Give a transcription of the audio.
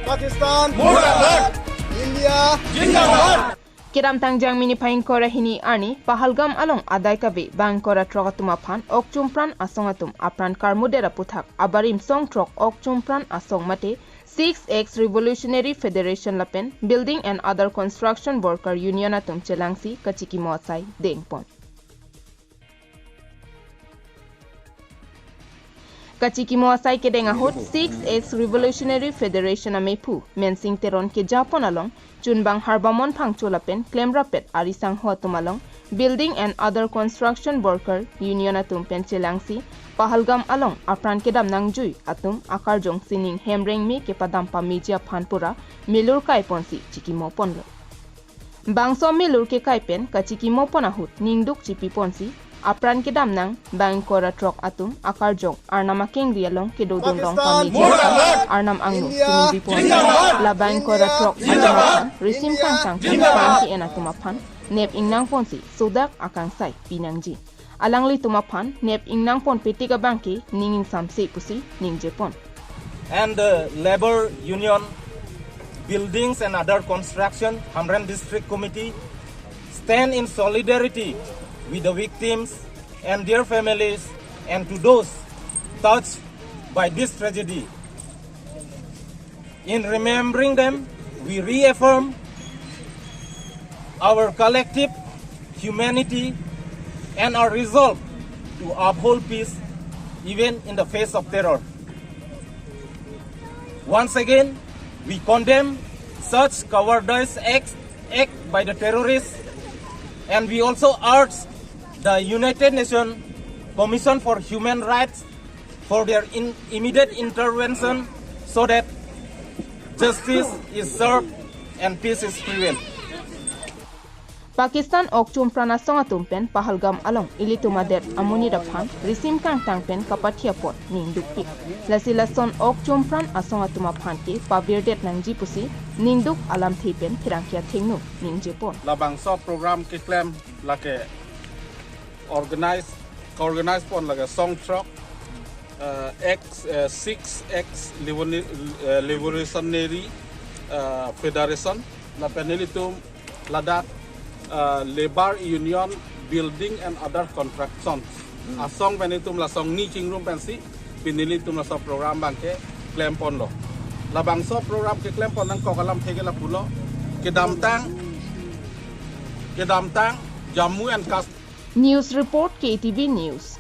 Pakistan Murabad, India Jindabad. Kedam tangjang mini pain kora hini ani Pahalgam along adai kabe bang kora trogatuma aphan okchumpran asong atum apran karmudera puthak abarim song trok okchumpran asong mate 6X Revolutionary Federation Lapen Building and Other Construction Worker Union atum chelangsi kachekimo asai dengpon. Kachekimo asai kedeng ahut 6X Revolutionary Federation amepu mensing teron ke Japon along chunbang harbamon phangcholapen klemrapet arisang huatum along Building and Other Construction Worker Union atum penchelangsi Pahalgam along apran kedam nangjui atum akarjong sining hemreng mi ke padampa media phanpura milur kai ponsi chekimo ponlo bangso milur ke kaipen kachekimo ponahut ningduk chipi ponsi apran kedam nang bang kora trok atum akarjong arnama kengri along kedodong dong pa media arnam angno sining pon la bang kora trok atum risim kang kang pan ki enatum aphan nep ingnang ponsi sodak akang sai pinangji alangli tumaphan nep ingnang pon petiga bangki ninging samse pusi ningje pon. And the labor union buildings and other construction Hamran district committee stand in solidarity with the victims and their families and to those touched by this tragedy. In remembering them, we reaffirm our collective humanity and our resolve to uphold peace even in the face of terror. Once again, we condemn such cowardice act by the terrorists, and we also urge the United Nations Commission for Human Rights for their immediate intervention so that justice is served and peace is prevailed. Pakistan okchumpran asong atum pen Pahalgam along ilitumadet amuni raphan risim kang tang pen kapathia pot ning dukpi lasila son okchumpran asong atum aphan ke pabirdet nangji pusi ningduk alam thipen thirangkia thingnu ningje pon labang so program ke claim lake organize pon lage song truck X6X Revolutionary Federation la penelitum ladak labor union building and other construction asong penitum la song ni chingrum pensi pinilitum la so program bangke claim pon lo labang so program ke claim pon nang kokalam thegela pulo kedam tang Jammu and Kashmir News Report KTV News.